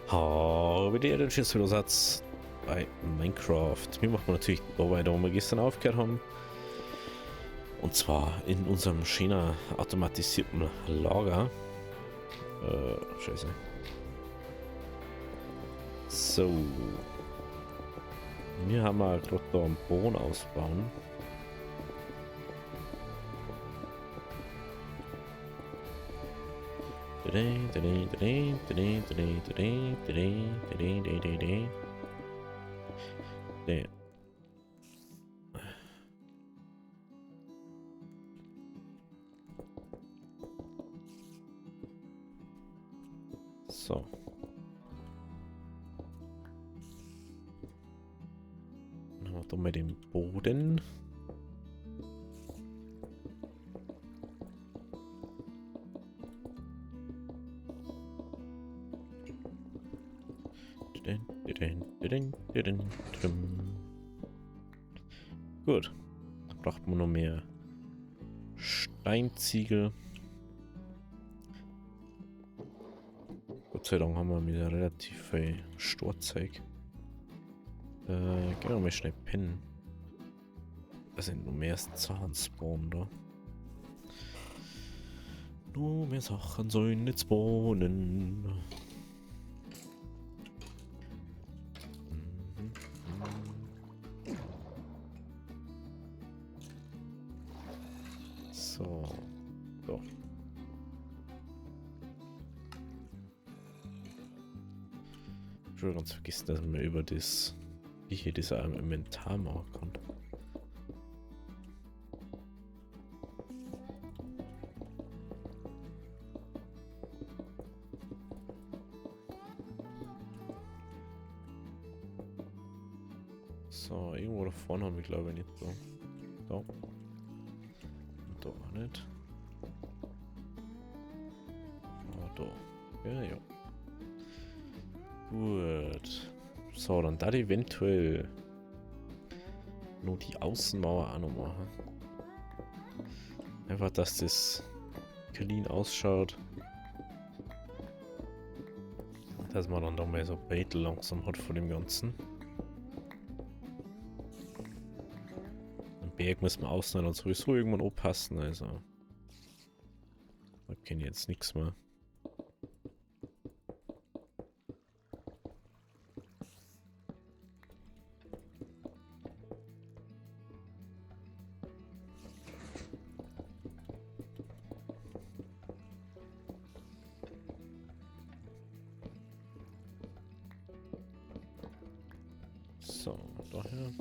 Habe den Schlüsselsatz bei Minecraft. Wir machen natürlich da weiter, wo wir gestern aufgehört haben. Und zwar in unserem schönen automatisierten Lager. Scheiße. So. Wir haben gerade da einen Boden ausbauen. So. Dann haben wir da mal den Boden. Gut. Da braucht man noch mehr Steinziegel. Gott sei Dank haben wir wieder relativ viel Storzeug. Gehen wir mal schnell pennen. Da sind nur mehr Sachen spawnen da. Nur mehr Sachen sollen nicht spawnen. So. So. Ich habe ganz vergessen, dass man über das, wie hier das auch im Inventar machen kann. So, irgendwo da vorne haben wir glaube ich nicht so. Da. Und da auch nicht. Ah, da. Ja, ja. Gut. So, dann da eventuell nur die Außenmauer auch noch machen. Einfach, dass das clean ausschaut. Dass man dann doch mal so Bait langsam hat von dem Ganzen. Am Berg muss man außen dann sowieso irgendwann aufpassen, also da kenne ich jetzt nichts mehr. So, daher.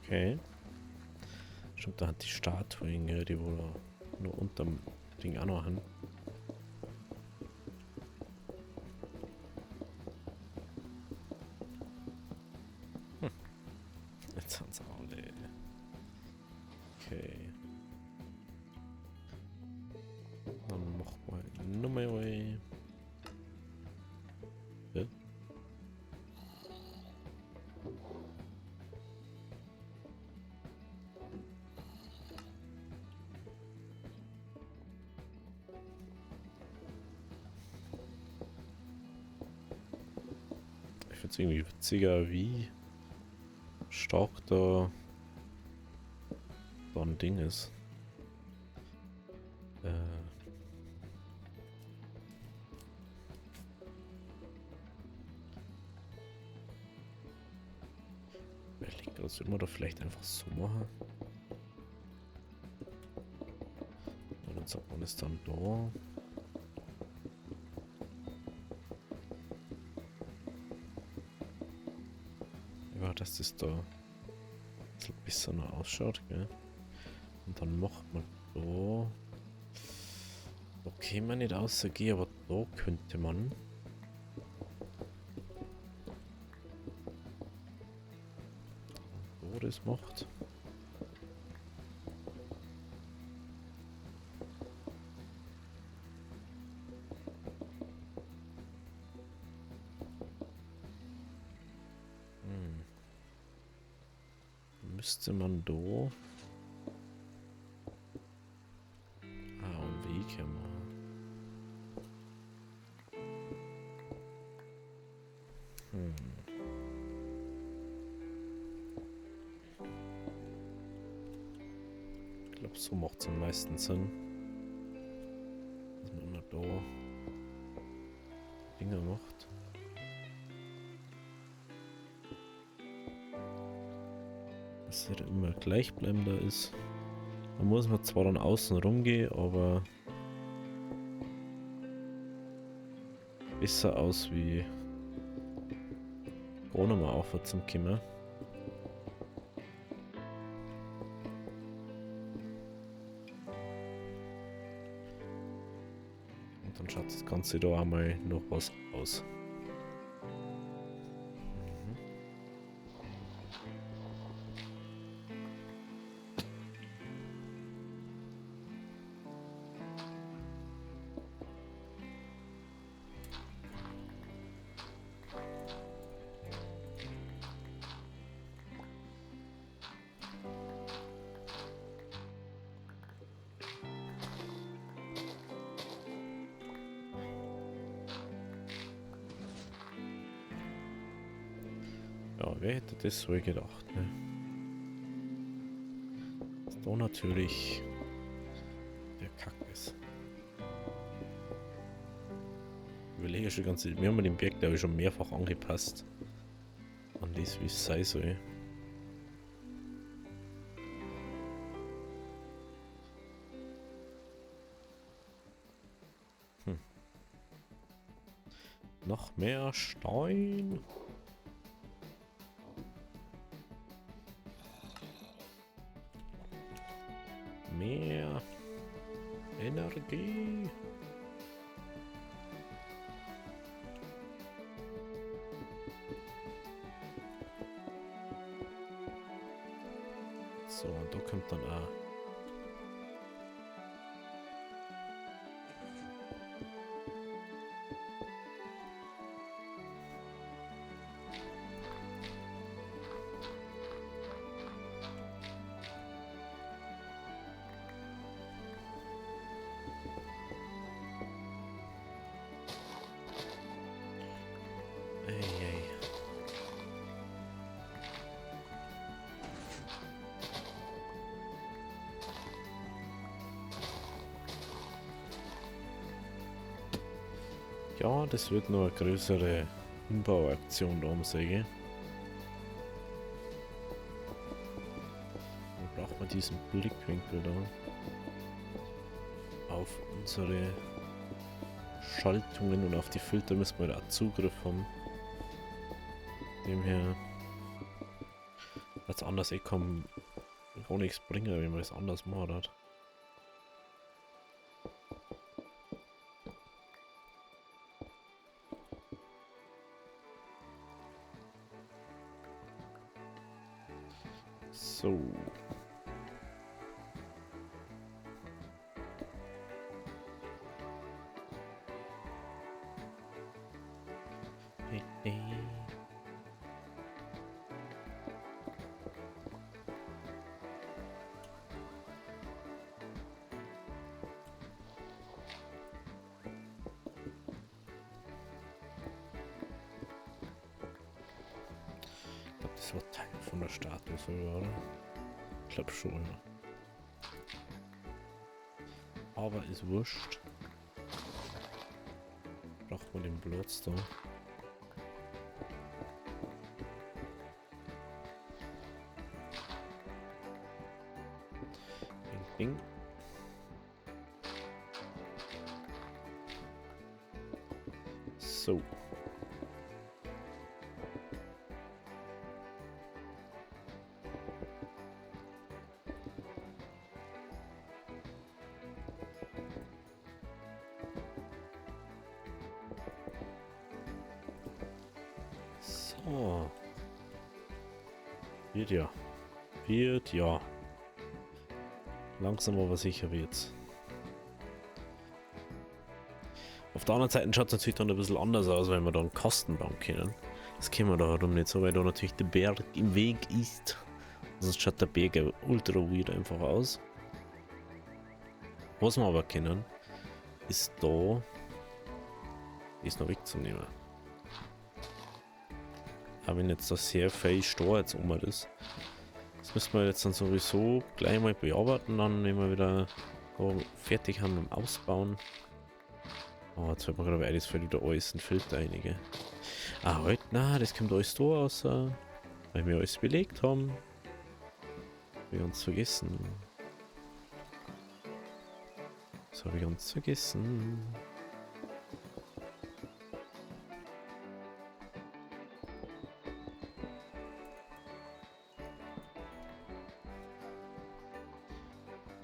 Okay. Stimmt, da hat die Statue, die wohl nur unterm Ding auch noch haben. Jetzt sind sie alle. Okay. Dann machen wir Nummer away. Ja. Ich finde es irgendwie witziger, wie stark da so ein Ding ist. Überlegt, das immer doch vielleicht einfach so machen. Und dann sagt man es dann da. Ja, dass das da ein bisschen noch ausschaut, gell? Und dann macht man da. Da käme man nicht rausgehen, aber da könnte man. So das macht. müsste man da einen Weg hermachen. Ich glaube, so macht es am meisten Sinn. Dass man immer da Dinge macht. Dass er immer gleichbleibender ist. Da muss man zwar dann außen rumgehen, aber besser aus wie gar nicht mehr aufwärts zum Kommen. Und dann schaut das Ganze da einmal noch was aus. Ja, wer hätte das wohl gedacht, ne? Dass da natürlich der Kack ist. Ich überlege schon ganz, wir haben den Berg, glaube ich, schon mehrfach angepasst. An das, wie es sein soll. Noch mehr Stein. Mehr Energie. So, und da kommt dann auch. Ey. Ja, das wird noch eine größere Umbauaktion da umsäge. Dann braucht man diesen Blickwinkel da auf unsere Schaltungen und auf die Filter müssen wir da auch Zugriff haben. Dem her als anders kann gar nichts bringen, wenn man das anders macht. So. Hey. Ich glaube, das war Teil von der Statue sogar, oder? Ich glaube schon, ja. Aber ist wurscht. Braucht man den Platz da. Ding. So. So. Wird ja. Langsam aber sicher wird's. Auf der anderen Seite schaut es natürlich dann ein bisschen anders aus, wenn wir da einen Kasten bauen können. Das können wir da herum nicht so, weil da natürlich der Berg im Weg ist. Sonst schaut der Berg ultra weird einfach aus. Was wir aber können, ist da ist noch wegzunehmen. Aber wenn jetzt das sehr viel Stau jetzt um ist, das müssen wir jetzt dann sowieso gleich mal bearbeiten, dann wenn wir wieder da fertig haben mit dem Ausbauen. Oh, jetzt fällt mir gerade ein, das fällt wieder alles in Filter einige. Ah, halt, na, das kommt alles da raus, weil wir alles belegt haben. Wir ganz vergessen. Das habe ich ganz vergessen.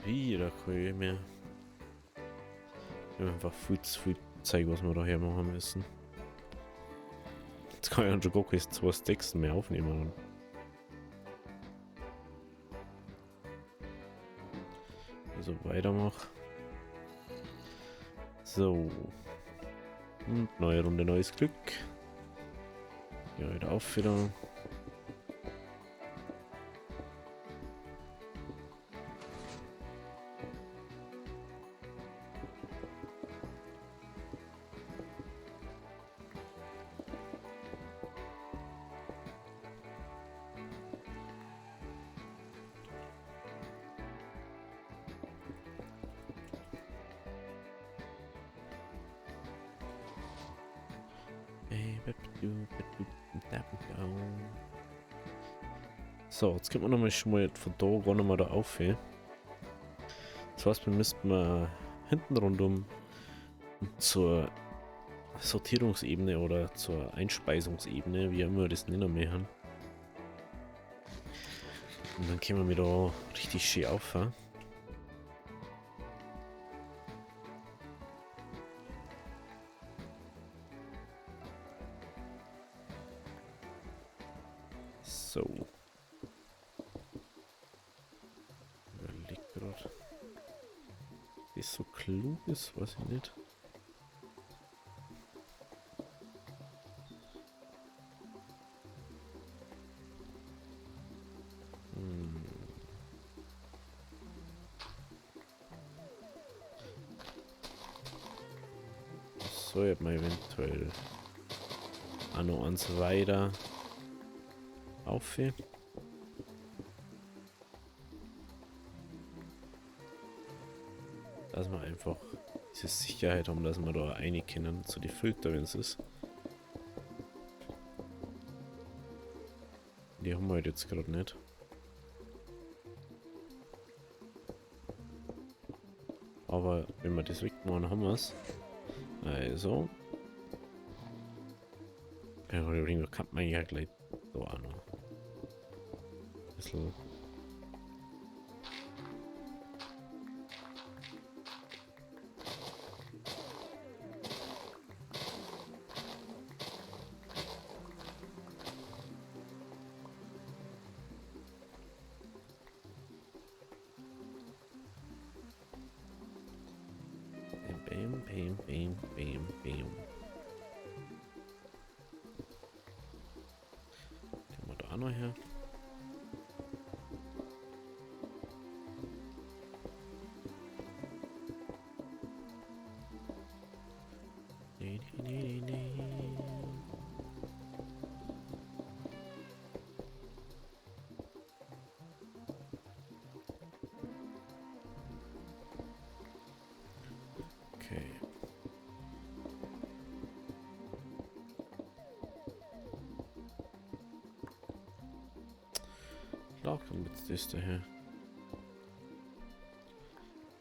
Wieder kann ich mir einfach viel zu viel zeigen, was wir daher machen müssen. Jetzt kann ich dann schon gar keine 2 Stacks mehr aufnehmen. Also weitermache. So. Und neue Runde, neues Glück. Ja, wieder auf wieder. So, jetzt kommt man nochmal schon mal von da gar noch mal da auf. Das heißt, wir müssten mal hinten rundum zur Sortierungsebene oder zur Einspeisungsebene, wie immer wir das nennen möchten. Und dann können wir da richtig schön auf. So. Überleg gerade. Das so klug ist, weiß ich nicht. So, hätte man eventuell auch noch eins weiter auf. Dass wir einfach diese Sicherheit haben, dass wir da eine kennen zu die Filter, wenn es ist. Die haben wir halt jetzt gerade nicht. Aber wenn wir das wegmachen, haben wir es. Also. Ja, oder kann man ja gleich da auch noch. Ein bisschen. Bam, bam, bam, bam, bam. Gehen wir da noch her. Nee, nee, nee, nee. Okay. Klar kommt jetzt das daher.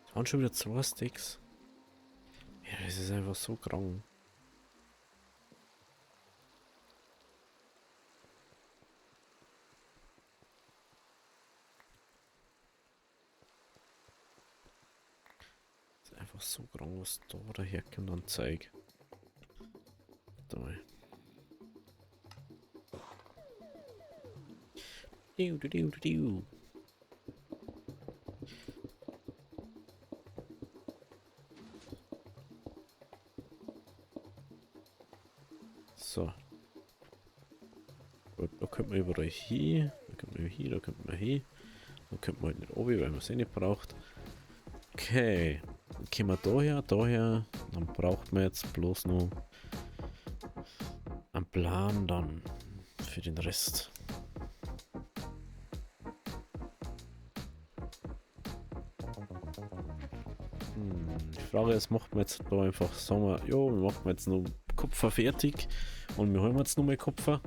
Das waren schon wieder 2 Sticks. Ja, das ist einfach so krank. Das ist einfach so krank, was da daherkommt an Zeug. Warte mal. Diu, diu, diu, diu. So. Gut, da könnte man überall hin. Da könnte man hin, da könnte man hin. Da könnte man halt nicht oben, weil man es eh nicht braucht. Okay. Dann gehen wir daher, daher. Dann braucht man jetzt bloß noch einen Plan dann für den Rest. Die Frage ist, macht man jetzt da einfach, sagen wir, ja, wir machen jetzt noch Kupfer fertig und wir holen jetzt noch mal Kupfer.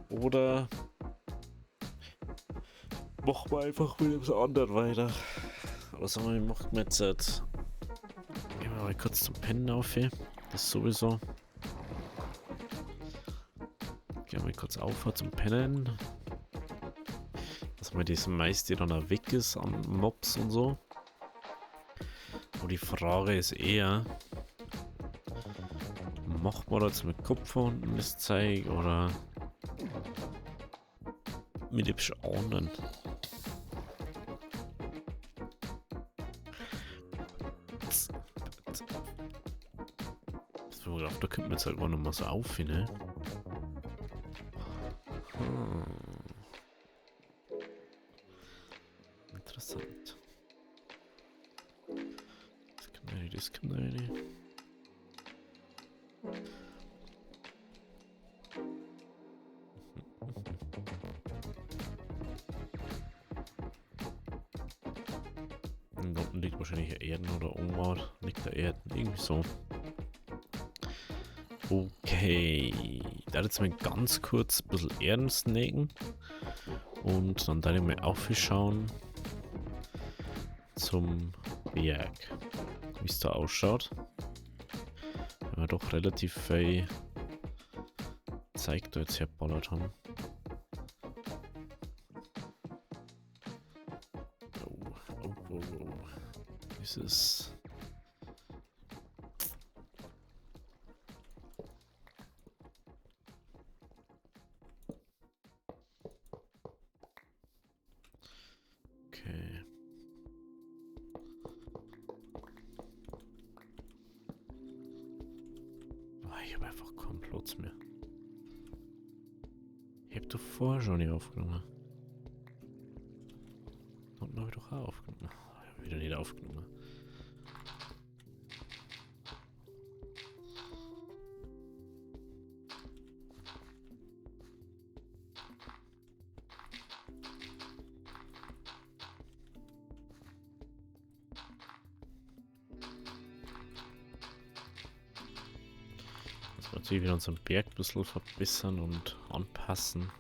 Oder machen wir einfach mit dem anderen weiter. Oder sagen wir, machen wir jetzt halt, gehen wir mal kurz zum Pennen auf hier. Das sowieso. Gehen wir mal kurz auf zum Pennen. Dass mal das meiste dann auch weg ist an Mobs und so. Und die Frage ist eher, macht man das mit Kupfer unten das Zeug oder mit dem anderen? So, da könnte man jetzt halt auch noch mal so auf, ne? Interessant. Das kann da nicht. Da unten liegt wahrscheinlich Erden oder Unrat. Liegt da Erden, irgendwie so. Okay. Da jetzt mal ganz kurz ein bisschen Erden snaken. Und dann da mal aufschauen zum Berg. Wie es da ausschaut. Wenn wir doch relativ viel Zeug da jetzt herballert haben. Oh. Dieses. Okay. Ich habe einfach keinen Platz mehr. Ich habe doch vorher schon nicht aufgenommen. Und habe ich doch auch aufgenommen. Ich habe wieder nicht aufgenommen. Natürlich wieder unseren Berg ein bisschen verbessern und anpassen.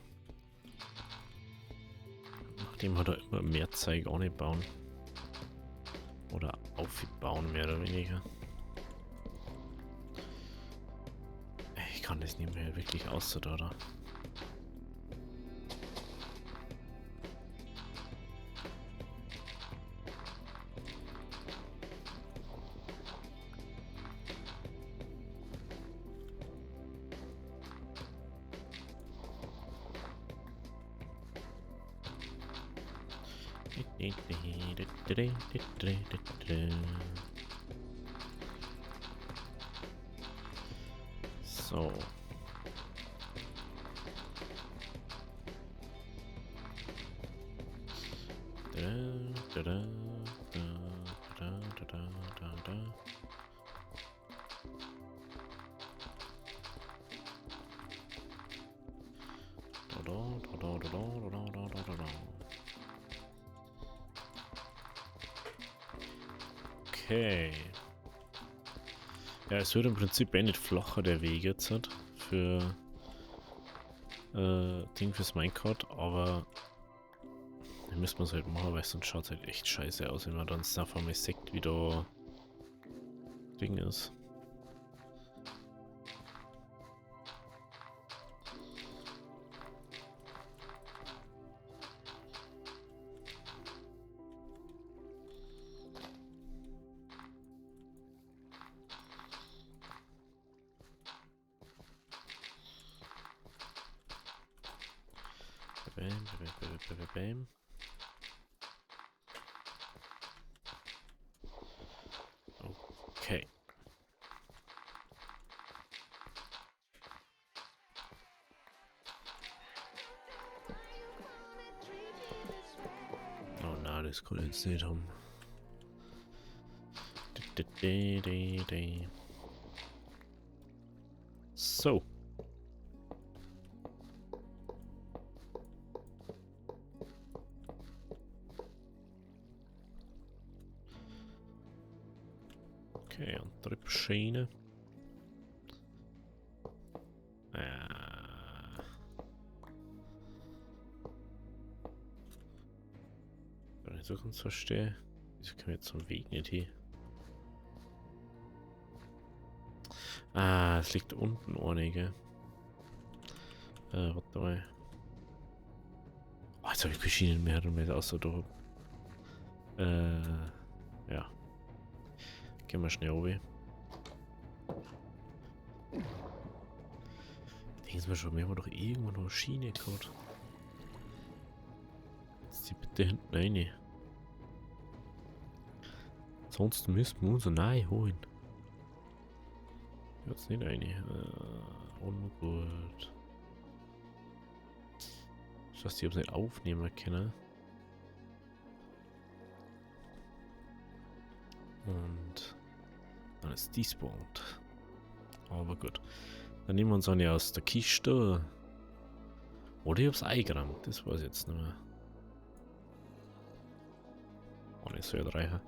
Nachdem wir da immer mehr Zeug auch nicht bauen. Oder aufbauen, mehr oder weniger. Ich kann das nicht mehr wirklich aus, oder? So. Okay. Ja, es wird im Prinzip nicht flacher der Weg jetzt hat für Ding fürs Minecraft, aber dann müssen wir es halt machen, weil sonst schaut es halt echt scheiße aus, wenn man dann einfach mal sieht, wie da Ding ist. Bam. Okay. weiß gerade jetzt nicht haben. So. Okay, andere Schiene. Wenn ich so ganz verstehe, wieso können wir jetzt zum Weg nicht hier? Ah, es liegt unten einige. Warte mal. Oh, jetzt habe ich keine Schienen mehr und mehr außer da. Ja. Gehen wir schnell runter. Denken wir schon, wir haben doch irgendwo noch eine Schiene gehabt. Jetzt die bitte hinten rein. Sonst müssen wir uns eine holen. Jetzt nicht rein. Ungut. Ich weiß nicht, ob ich es nicht aufnehmen können. Und dann ist despawned. Aber gut. Dann nehmen wir uns eine aus der Kiste. Oder ich hab's eingerammt, das weiß ich jetzt nicht mehr. Oh, nicht so reichen.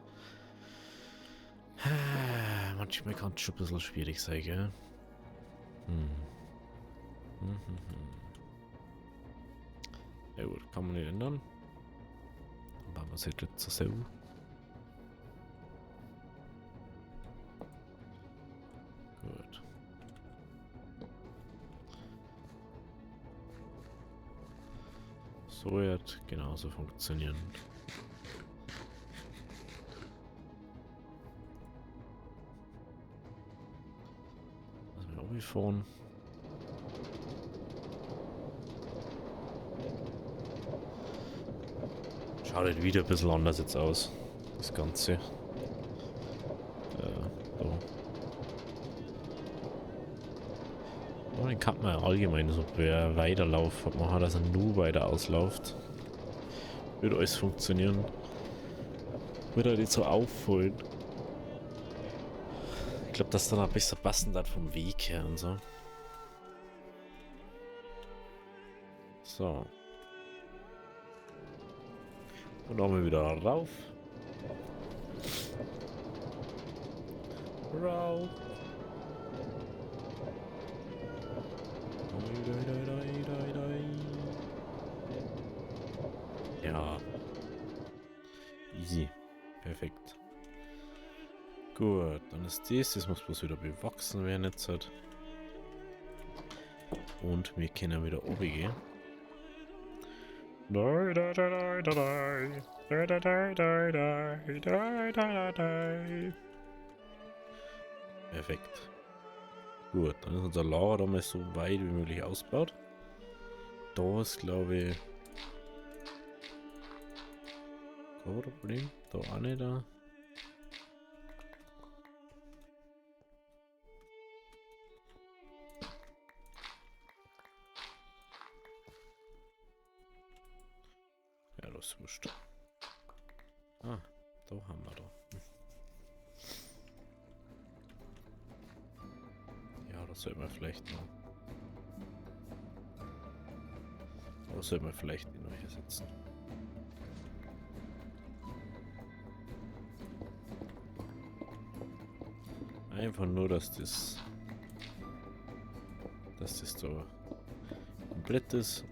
Manchmal kann es schon ein bisschen schwierig sein, gell? Ja gut, kann man nicht ändern. Dann machen wir es jetzt so. Gut. So wird genauso funktionieren. Also mit Obi-Phone. Schaut halt wieder ein bisschen anders jetzt aus. Das Ganze. So. Oh, den kann man allgemein so per Weiterlauf machen, dass er nur weiter ausläuft. Würde alles funktionieren. Würde halt nicht so auffallen. Ich glaube, dass dann ein bisschen passend hat vom Weg her und so. So. Und dann mal wieder rauf. Rauf. Ja. Easy. Perfekt. Gut, dann ist das muss bloß wieder bewachsen werden jetzt halt. Und wir können wieder oben gehen. Perfekt. Gut, dann ist unser Lager da mal so weit wie möglich ausgebaut. Da ist, glaube ich, kein Problem. Da auch nicht da. Ja, das ist wurscht. Ah, da haben wir da. Ja, das sollten wir vielleicht noch. Das sollten wir vielleicht in euch setzen. Einfach nur, dass das da komplett ist.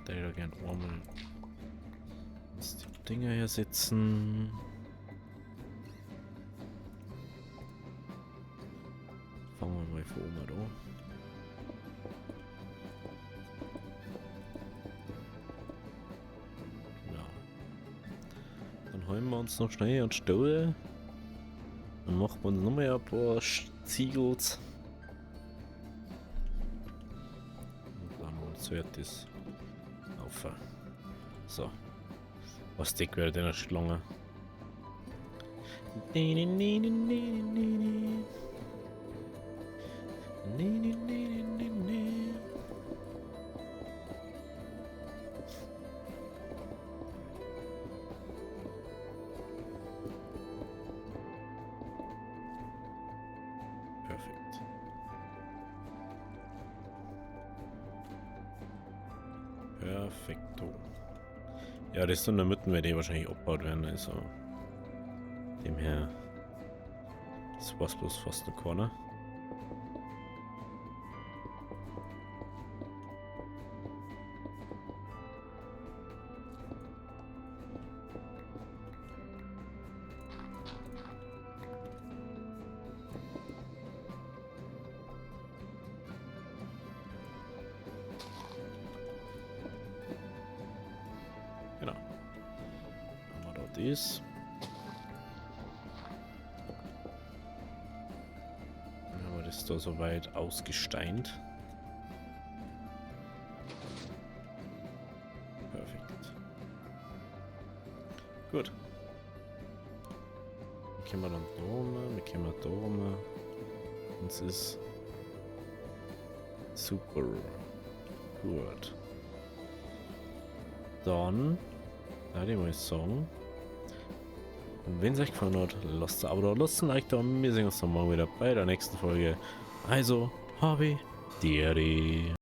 Da ich da gern einmal die Dinger hier setzen. Fangen wir mal von oben an. Ja. Dann holen wir uns noch schnell einen Stuhl. Dann machen wir uns nochmal ein paar Ziegels. Und dann wird das auf. So. Was dick wird in der Schlange. Perfekto. Ja, das in der Mitte wird eh wahrscheinlich abgebaut werden, also dem her. Das war's bloß fast eine Corner. Genau. Haben wir dort ist. Dann haben wir das da soweit ausgesteint. Perfekt. Gut. Dann können wir dann da rum, wir können da rum. Und es ist super. Gut. Dann würde ich mal sagen, wenn es euch gefallen hat, lasst ein Abo da, lasst ein Like da. Wir sehen uns dann morgen wieder bei der nächsten Folge. Also, habe die Ehre.